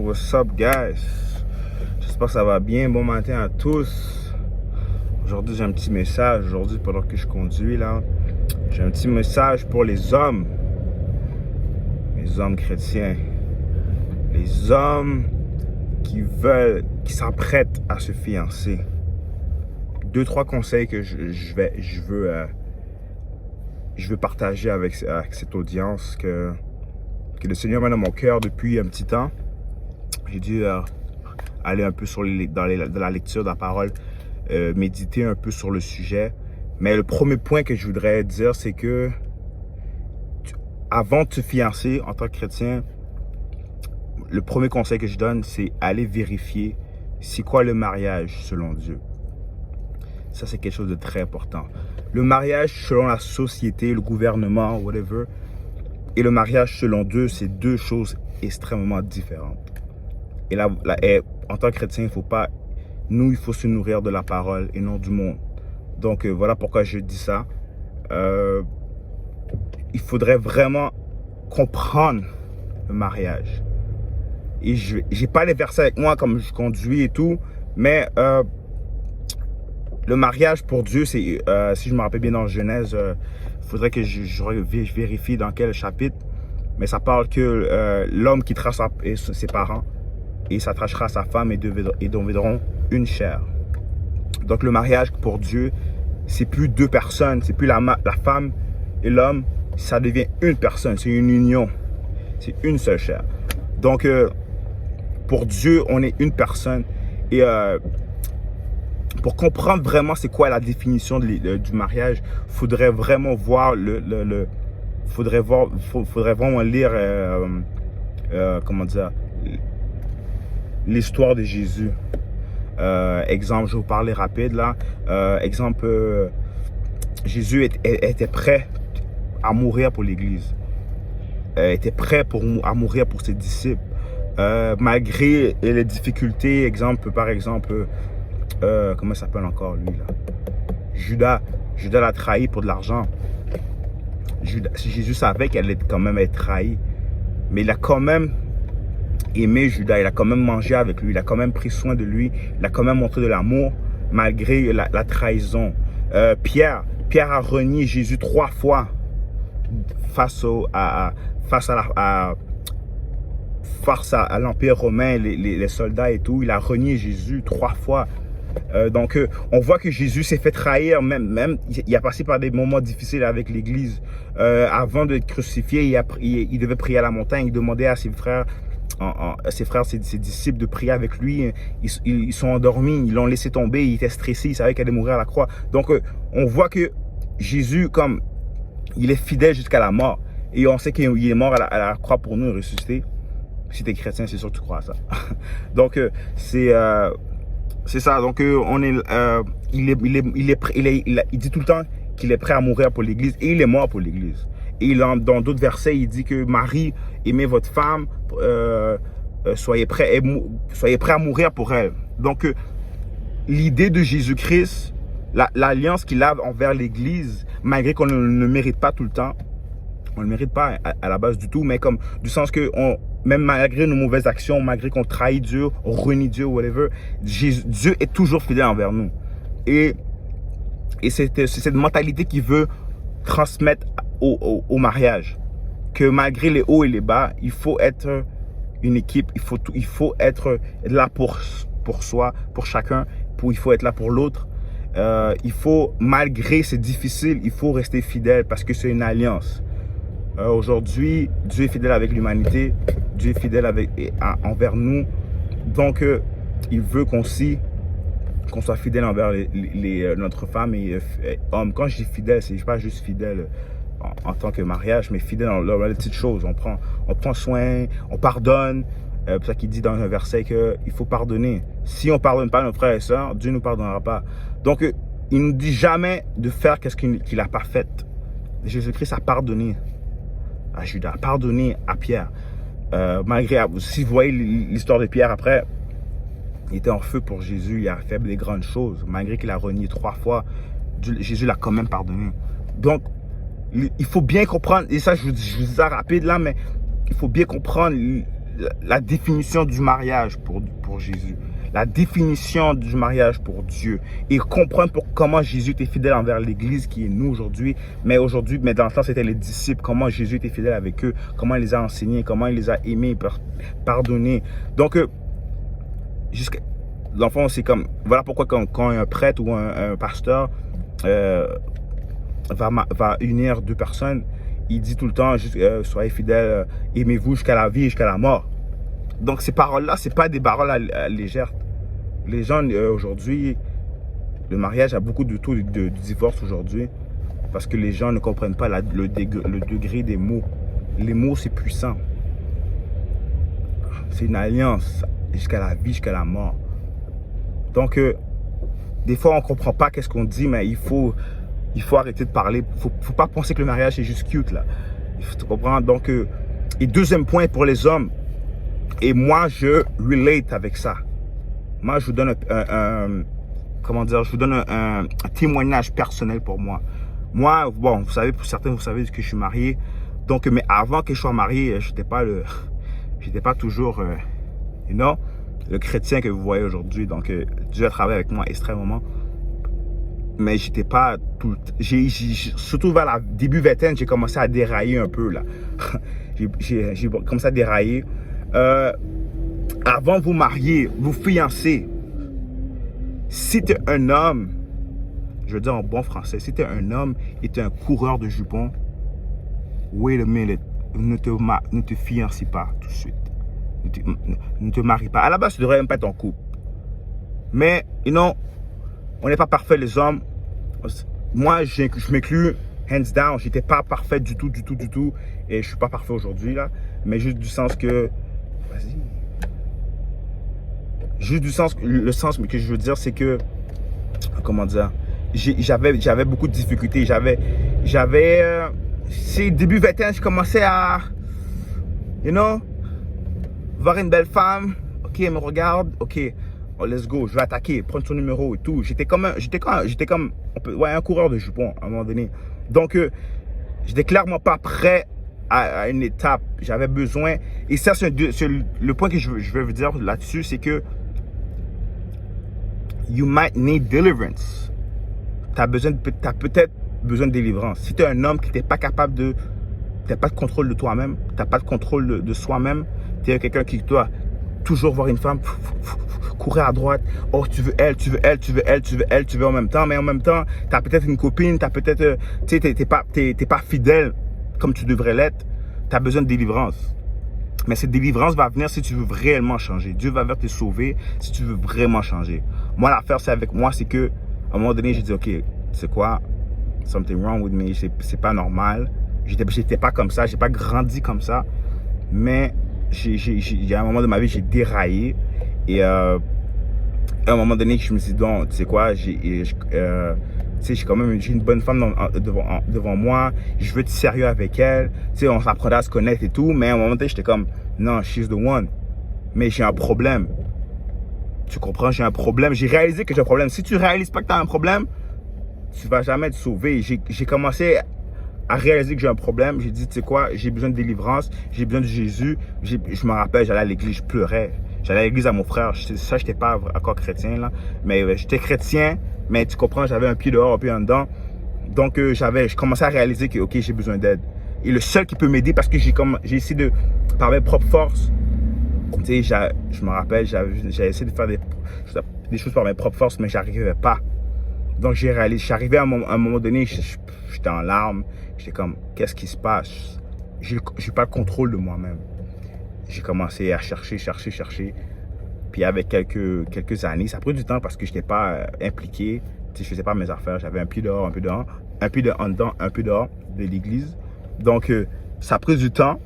What's up, guys? J'espère que ça va bien. Bon matin à tous. Aujourd'hui, j'ai un petit message. Aujourd'hui, pendant que je conduis, là, j'ai un petit message pour les hommes chrétiens, les hommes qui s'apprêtent à se fiancer. 2-3 conseils que je veux partager avec cette audience que le Seigneur met dans mon cœur depuis un petit temps. J'ai dû aller un peu dans la lecture de la parole, méditer un peu sur le sujet. Mais le premier point que je voudrais dire, c'est que avant de te fiancer en tant que chrétien, le premier conseil que je donne, c'est aller vérifier c'est quoi le mariage selon Dieu. Ça, c'est quelque chose de très important. Le mariage selon la société, le gouvernement, whatever, et le mariage selon Dieu, c'est deux choses extrêmement différentes. Et en tant que chrétien, il faut se nourrir de la parole et non du monde. Donc, voilà pourquoi je dis ça. Il faudrait vraiment comprendre le mariage. Et je n'ai pas les versets avec moi comme je conduis et tout, mais le mariage pour Dieu, c'est, si je me rappelle bien dans Genèse, il faudrait que je vérifie dans quel chapitre, mais ça parle que l'homme quittera ses parents et s'attachera à sa femme et deviendront une chair. Donc le mariage pour Dieu, c'est plus deux personnes, c'est plus la femme et l'homme, ça devient une personne, c'est une union, c'est une seule chair. Donc pour Dieu, on est une personne et pour comprendre vraiment c'est quoi la définition du mariage, faudrait vraiment voir faudrait vraiment lire comment dire, l'histoire de Jésus. Exemple, je vais vous parler rapide là. Exemple, Jésus était prêt à mourir pour l'Église. Était prêt à mourir pour ses disciples. Malgré les difficultés, par exemple, comment ça s'appelle encore lui là? Judas l'a trahi pour de l'argent. Jésus savait qu'elle allait quand même être trahie, mais il a quand même aimé Judas, il a quand même mangé avec lui, il a quand même pris soin de lui, il a quand même montré de l'amour malgré la trahison. Pierre a renié Jésus 3 fois face à l'Empire romain, les soldats et tout. Il a renié Jésus 3 fois. Donc, on voit que Jésus s'est fait trahir, même il a passé par des moments difficiles avec l'Église. Avant de être crucifié, il devait prier à la montagne, il demandait à ses frères, ses disciples de prier avec lui. Ils sont endormis, ils l'ont laissé tomber, il était stressé, il savait qu'il allait mourir à la croix. Donc, on voit que Jésus, comme il est fidèle jusqu'à la mort, et on sait qu'il est mort à la croix pour nous ressusciter. Si tu es chrétien, c'est sûr que tu crois à ça. Donc, c'est ça. Donc, il dit tout le temps qu'il est prêt à mourir pour l'Église et il est mort pour l'Église. Et dans d'autres versets, il dit que Marie, aimez votre femme, soyez prêts à mourir pour elle. Donc, l'idée de Jésus-Christ, l'alliance qu'il a envers l'Église, malgré qu'on ne le mérite pas tout le temps, on ne le mérite pas à la base du tout, mais comme du sens que même malgré nos mauvaises actions, malgré qu'on trahit Dieu, on renie Dieu, whatever, Dieu est toujours fidèle envers nous. Et c'est cette mentalité qu'il veut transmettre au mariage. Que malgré les hauts et les bas, il faut être une équipe, il faut être là pour soi, pour chacun, il faut être là pour l'autre. Il faut, malgré c'est difficile, il faut rester fidèle parce que c'est une alliance. Aujourd'hui, Dieu est fidèle avec l'humanité, Dieu est fidèle envers nous. Donc, il veut qu'on soit fidèle envers notre femme et homme. Quand je dis fidèle, c'est pas juste fidèle en tant que mariage, mais fidèle dans les petites choses. On prend soin, on pardonne. C'est pour ça qu'il dit dans un verset qu'il faut pardonner. Si on ne pardonne pas nos frères et sœurs, Dieu ne nous pardonnera pas. Donc, il ne nous dit jamais de faire ce qu'il n'a pas fait. Jésus-Christ a pardonné à Judas, a pardonné à Pierre. Si vous voyez l'histoire de Pierre après, il était en feu pour Jésus, il a fait des grandes choses. Malgré qu'il a renié 3 fois, Jésus l'a quand même pardonné. Donc, il faut bien comprendre, et ça je vous dis ça rapide là, mais il faut bien comprendre la définition du mariage pour Jésus. La définition du mariage pour Dieu. Et comprendre comment Jésus était fidèle envers l'Église qui est nous aujourd'hui. Mais dans le temps, c'était les disciples. Comment Jésus était fidèle avec eux. Comment il les a enseignés. Comment il les a aimés, pardonnés. Donc, dans le fond, c'est comme... Voilà pourquoi quand un prêtre ou un pasteur va unir deux personnes, il dit tout le temps, soyez fidèles, aimez-vous jusqu'à la vie, jusqu'à la mort. Donc ces paroles-là, ce n'est pas des paroles légères. Les gens aujourd'hui, le mariage a beaucoup de taux de divorce aujourd'hui parce que les gens ne comprennent pas le degré des mots. Les mots, c'est puissant. C'est une alliance jusqu'à la vie, jusqu'à la mort. Donc, des fois, on ne comprend pas qu'est-ce qu'on dit, mais il faut arrêter de parler. Il ne faut pas penser que le mariage, c'est juste cute, là. Il faut comprendre. Donc, et deuxième point pour les hommes, et moi, je relate avec ça. Moi, je vous donne un témoignage personnel pour moi. Moi, bon, vous savez, pour certains, vous savez que je suis marié. Donc, mais avant que je sois marié, j'étais pas toujours, le chrétien que vous voyez aujourd'hui. Donc, Dieu a travaillé avec moi extrêmement. Mais j'étais pas tout surtout vers la début vingtaine, j'ai commencé à dérailler un peu, là. j'ai commencé à dérailler. Avant vous marier, vous fiancer, si tu es un homme, je veux dire en bon français, si tu es un homme et tu es un coureur de jupons, wait a minute, ne te fiancie pas tout de suite. Ne te marie pas. À la base, tu devrais même pas être en couple. Mais, on n'est pas parfait les hommes. Moi, je m'inclus, hands down, j'étais pas parfait du tout. Et je suis pas parfait aujourd'hui, là. Mais juste du sens que... Vas-y. Juste du sens... Le sens que je veux dire, c'est que... Comment dire? J'avais beaucoup de difficultés. C'est début 21, je commençais à... voir une belle femme. Ok, elle me regarde. Ok, oh, let's go, je vais attaquer, prendre son numéro et tout. J'étais comme un coureur de jupons à un moment donné. Donc, j'étais clairement pas prêt à une étape. J'avais besoin. Et ça, c'est le point que je veux vous dire là-dessus, c'est que you might need deliverance. T'as peut-être besoin de délivrance. Si tu es un homme qui n'es pas capable de... Tu n'as pas de contrôle de toi-même, tu n'as pas de contrôle de soi-même, tu es quelqu'un qui doit toujours voir une femme, courir à droite, oh tu veux elle en même temps, mais en même temps, tu as peut-être une copine, tu as peut-être, tu sais, t'es pas fidèle comme tu devrais l'être, tu as besoin de délivrance. Mais cette délivrance va venir si tu veux réellement changer. Dieu va venir te sauver si tu veux vraiment changer. Moi, l'affaire, c'est avec moi, c'est que à un moment donné, j'ai dit, ok, c'est quoi? Something wrong with me, c'est pas normal. J'étais pas comme ça, j'ai pas grandi comme ça. Mais il y a un moment de ma vie, j'ai déraillé. Et à un moment donné, je me suis dit, non, tu sais quoi, j'ai une bonne femme devant moi. Je veux être sérieux avec elle. Tu sais, on s'apprenait à se connaître et tout. Mais à un moment donné, j'étais comme, non, she's the one. Mais j'ai un problème. Tu comprends, j'ai un problème. J'ai réalisé que j'ai un problème. Si tu réalises pas que tu as un problème, tu vas jamais être sauvé. J'ai commencé à réaliser que j'ai un problème. J'ai dit, tu sais quoi, j'ai besoin de délivrance, j'ai besoin de Jésus. Je me rappelle, j'allais à l'église, je pleurais. J'allais à l'église à mon frère. Ça, je n'étais pas encore chrétien, là. Mais j'étais chrétien, mais tu comprends, j'avais un pied dehors, un pied en dedans. Donc, je commençais à réaliser que, ok, j'ai besoin d'aide. Et le seul qui peut m'aider, parce que j'ai essayé de, par mes propres forces, tu sais, je me rappelle, j'ai essayé de faire des choses par mes propres forces, mais j'arrivais pas. Donc, j'ai réalisé, je suis arrivé à un moment donné, j'étais en larmes. J'étais comme, qu'est-ce qui se passe? J'ai pas le contrôle de moi-même. J'ai commencé à chercher. Puis avec quelques années, ça a pris du temps parce que je n'étais pas impliqué. Tu sais, je faisais pas mes affaires. J'avais un pied dehors, un pied dedans, un pied dedans, un pied dehors de l'église. Donc, ça a pris du temps,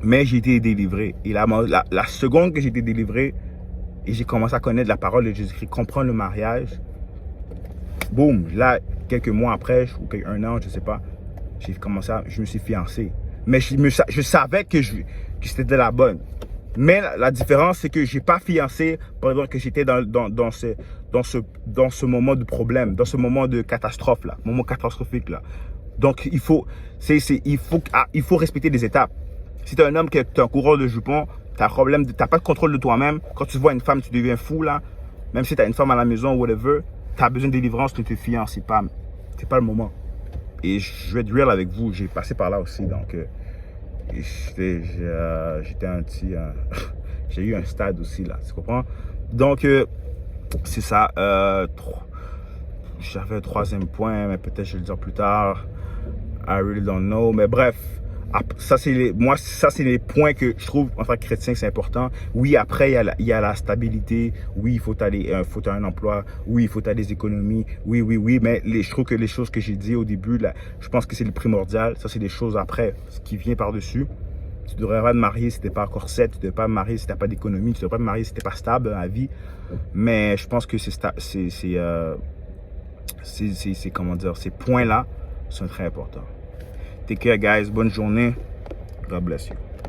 mais j'ai été délivré. Et la seconde que j'ai été délivré, et j'ai commencé à connaître la parole de Jésus-Christ, comprendre le mariage, boum, là, quelques mois après, ou un an, je sais pas, je me suis fiancé. Mais je savais que c'était la bonne. Mais la différence, c'est que je n'ai pas fiancé pendant que j'étais dans ce moment de problème, dans ce moment de catastrophe, là, moment catastrophique, là. Donc, il faut respecter des étapes. Si tu es un homme qui est un coureur de jupons, T'as un problème, t'as pas de contrôle de toi-même. Quand tu vois une femme, tu deviens fou, là. Même si t'as une femme à la maison, whatever, t'as besoin de délivrance, ne te fiances, c'est pas le moment. Et je vais être real avec vous, j'ai passé par là aussi, donc j'étais un petit... j'ai eu un stade aussi, là, tu comprends? Donc, c'est ça. J'avais un troisième point, mais peut-être je vais le dire plus tard. I really don't know. Mais bref, ça c'est les points que je trouve en tant que chrétien c'est important. Oui, après il y a la stabilité. Oui, il faut faut un emploi. Oui, il faut des économies. Oui. Mais je trouve que les choses que j'ai dit au début, là, je pense que c'est le primordial. Ça c'est des choses après, ce qui vient par dessus. Tu ne devrais pas te marier si tu n'es pas corset, tu ne devrais pas te marier si tu n'as pas d'économie, tu ne devrais pas te marier si tu n'es pas stable dans la vie. Mais je pense que comment dire, ces points-là sont très importants. Take care, guys. Bonne journée. God bless you.